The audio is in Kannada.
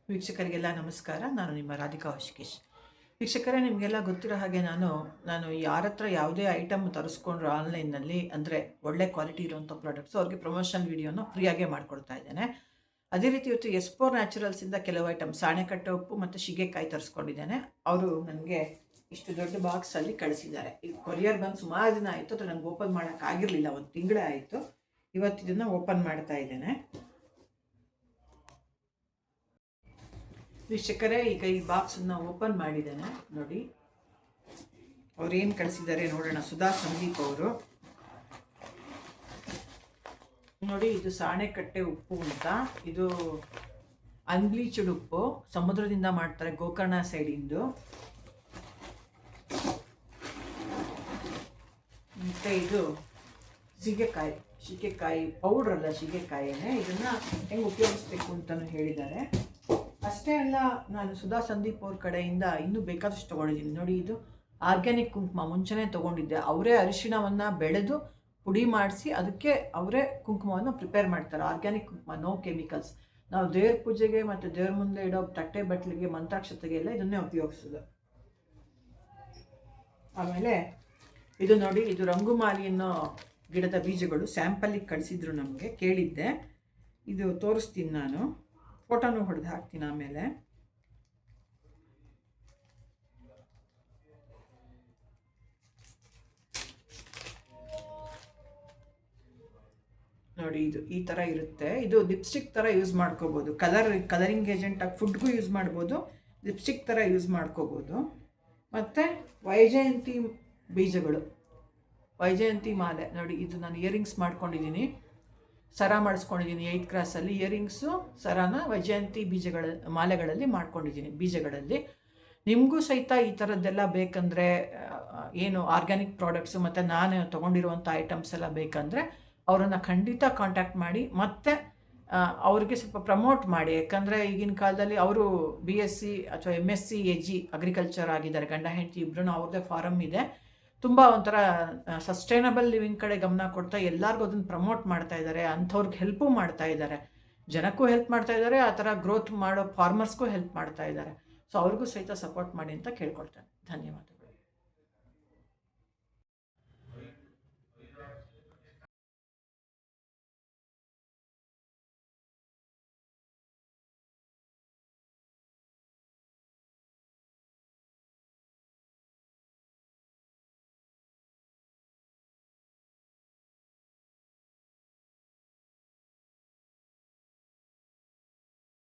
ವೀಕ್ಷಕರಿಗೆಲ್ಲ ನಮಸ್ಕಾರ. ನಾನು ನಿಮ್ಮ ರಾಧಿಕಾ ಹೊಶಿಕೇಶ್. ವೀಕ್ಷಕರೇ, ನಿಮಗೆಲ್ಲ ಗೊತ್ತಿರೋ ಹಾಗೆ ನಾನು ಯಾರ ಹತ್ರ ಯಾವುದೇ ಐಟಮ್ ತರಿಸ್ಕೊಂಡ್ರು ಆನ್ಲೈನ್ನಲ್ಲಿ, ಅಂದರೆ ಒಳ್ಳೆ ಕ್ವಾಲಿಟಿ ಇರುವಂಥ ಪ್ರಾಡಕ್ಟ್ಸು, ಅವ್ರಿಗೆ ಪ್ರಮೋಷನಲ್ ವೀಡಿಯೋನ ಫ್ರೀಯಾಗೇ ಮಾಡಿಕೊಡ್ತಾ ಇದ್ದೇನೆ. ಅದೇ ರೀತಿ ಇವತ್ತು ಎಸ್ಪೋರ್ ನ್ಯಾಚುರಲ್ಸಿಂದ ಕೆಲವು ಐಟಮ್ ಸಾಣೆಕಟ್ಟೆ ಉಪ್ಪು ಮತ್ತು ಶಿಗೆಕಾಯಿ ತರಿಸ್ಕೊಂಡಿದ್ದೇನೆ. ಅವರು ನನಗೆ ಇಷ್ಟು ದೊಡ್ಡ ಬಾಕ್ಸಲ್ಲಿ ಕಳಿಸಿದ್ದಾರೆ. ಈ ಕೊರಿಯರ್ ಬಂದು ಸುಮಾರು ದಿನ ಆಯಿತು, ಅದು ನನಗೆ ಓಪನ್ ಮಾಡೋಕ್ಕಾಗಿರಲಿಲ್ಲ, ಒಂದು ತಿಂಗಳೇ ಆಯಿತು. ಇವತ್ತು ಇದನ್ನು ಓಪನ್ ಮಾಡ್ತಾ ಇದ್ದೇನೆ. ವೀಕ್ಷಕರೇ, ಈಗ ಈ ಬಾಕ್ಸನ್ನು ಓಪನ್ ಮಾಡಿದ್ದೇನೆ. ನೋಡಿ ಅವ್ರು ಏನು ಕಳಿಸಿದ್ದಾರೆ ನೋಡೋಣ. ಸುಧಾ ಸಂದೀಪ್ ಅವರು. ನೋಡಿ, ಇದು ಸಾಣೆಕಟ್ಟೆ ಉಪ್ಪು ಅಂತ. ಇದು ಅನ್ಬ್ಲೀಚ್ಡ್ ಉಪ್ಪು, ಸಮುದ್ರದಿಂದ ಮಾಡ್ತಾರೆ, ಗೋಕರ್ಣ ಸೈಡಿಂದು. ಮತ್ತು ಇದು ಶಿಗೆಕಾಯಿ ಪೌಡ್ರ್ ಅಲ್ಲ, ಶಿಗೆಕಾಯಿನೇ. ಇದನ್ನು ಹೆಂಗೆ ಉಪಯೋಗಿಸ್ಬೇಕು ಅಂತಲೂ ಹೇಳಿದ್ದಾರೆ. ಅಷ್ಟೇ ಅಲ್ಲ, ನಾನು ಸುಧಾ ಸಂದೀಪ್ ಅವ್ರ ಕಡೆಯಿಂದ ಇನ್ನೂ ಬೇಕಾದಷ್ಟು ತೊಗೊಂಡಿದ್ದೀನಿ. ನೋಡಿ, ಇದು ಆರ್ಗ್ಯಾನಿಕ್ ಕುಂಕುಮ ಮುಂಚೆನೇ ತೊಗೊಂಡಿದ್ದೆ. ಅವರೇ ಅರಿಶಿಣವನ್ನು ಬೆಳೆದು ಪುಡಿ ಮಾಡಿಸಿ ಅದಕ್ಕೆ ಅವರೇ ಕುಂಕುಮವನ್ನು ಪ್ರಿಪೇರ್ ಮಾಡ್ತಾರೆ. ಆರ್ಗ್ಯಾನಿಕ್ ಕುಂಕುಮ, ನೋ ಕೆಮಿಕಲ್ಸ್. ನಾವು ದೇವ್ರ ಪೂಜೆಗೆ ಮತ್ತು ದೇವ್ರ ಮುಂದೆ ಇಡೋ ತಟ್ಟೆ ಬಟ್ಲಿಗೆ, ಮಂತ್ರಾಕ್ಷತೆಗೆ ಎಲ್ಲ ಇದನ್ನೇ ಉಪಯೋಗಿಸೋದು. ಆಮೇಲೆ ಇದು ನೋಡಿ, ಇದು ರಂಗುಮಾಲಿ ಅನ್ನೋ ಗಿಡದ ಬೀಜಗಳು ಸ್ಯಾಂಪಲ್ಲಿಗೆ ಕಳಿಸಿದ್ರು ನಮಗೆ, ಕೇಳಿದ್ದೆ. ಇದು ತೋರಿಸ್ತೀನಿ, ನಾನು ಫೋಟೋನು ಹೊಡೆದು ಹಾಕ್ತೀನಿ ಆಮೇಲೆ. ನೋಡಿ, ಇದು ಈ ಥರ ಇರುತ್ತೆ. ಇದು ಲಿಪ್ಸ್ಟಿಕ್ ಥರ ಯೂಸ್ ಮಾಡ್ಕೋಬೋದು. ಕಲರಿಂಗ್ ಏಜೆಂಟಾಗಿ ಫುಡ್ಗೂ ಯೂಸ್ ಮಾಡ್ಬೋದು, ಲಿಪ್ಸ್ಟಿಕ್ ಥರ ಯೂಸ್ ಮಾಡ್ಕೋಬೋದು. ಮತ್ತು ವೈಜಯಂತಿ ಬೀಜಗಳು, ವೈಜಯಂತಿ ಮಾಲೆ. ನೋಡಿ, ಇದು ನಾನು ಇಯರಿಂಗ್ಸ್ ಮಾಡ್ಕೊಂಡಿದ್ದೀನಿ, ಸರ ಮಾಡಿಸ್ಕೊಂಡಿದ್ದೀನಿ. 8 ಕ್ರಾಸಲ್ಲಿ ಇಯರಿಂಗ್ಸು, ಸರಾನ ವೈಜಯಂತಿ ಮಾಲೆಗಳಲ್ಲಿ ಮಾಡ್ಕೊಂಡಿದ್ದೀನಿ, ಬೀಜಗಳಲ್ಲಿ. ನಿಮಗೂ ಸಹಿತ ಈ ಥರದ್ದೆಲ್ಲ ಬೇಕಂದರೆ, ಏನು ಆರ್ಗ್ಯಾನಿಕ್ ಪ್ರಾಡಕ್ಟ್ಸು ಮತ್ತು ನಾನು ತೊಗೊಂಡಿರುವಂಥ ಐಟಮ್ಸ್ ಎಲ್ಲ ಬೇಕಂದರೆ ಅವರನ್ನು ಖಂಡಿತ ಕಾಂಟ್ಯಾಕ್ಟ್ ಮಾಡಿ, ಮತ್ತು ಅವ್ರಿಗೆ ಸ್ವಲ್ಪ ಪ್ರಮೋಟ್ ಮಾಡಿ. ಯಾಕಂದರೆ ಈಗಿನ ಕಾಲದಲ್ಲಿ ಅವರು BSc ಅಥವಾ MSc AG ಅಗ್ರಿಕಲ್ಚರ್ ಆಗಿದ್ದಾರೆ, ಗಂಡ ಹೆಂಡತಿ ಇಬ್ಬರೂ. ಅವ್ರದ್ದೇ ಫಾರಮ್ ಇದೆ. ತುಂಬ ಒಂಥರ ಸಸ್ಟೈನಬಲ್ ಲಿವಿಂಗ್ ಕಡೆ ಗಮನ ಕೊಡ್ತಾ ಎಲ್ಲರಿಗೂ ಅದನ್ನು ಪ್ರಮೋಟ್ ಮಾಡ್ತಾ ಇದ್ದಾರೆ. ಅಂಥವ್ರಿಗೆ ಹೆಲ್ಪು ಮಾಡ್ತಾ ಇದ್ದಾರೆ, ಜನಕ್ಕೂ ಹೆಲ್ಪ್ ಮಾಡ್ತಾ ಇದ್ದಾರೆ, ಆ ಥರ ಗ್ರೋತ್ ಮಾಡೋ ಫಾರ್ಮರ್ಸ್ಗೂ ಹೆಲ್ಪ್ ಮಾಡ್ತಾ ಇದ್ದಾರೆ. ಸೊ ಅವ್ರಿಗೂ ಸಹಿತ ಸಪೋರ್ಟ್ ಮಾಡಿ ಅಂತ ಕೇಳ್ಕೊಳ್ತೇನೆ. ಧನ್ಯವಾದ.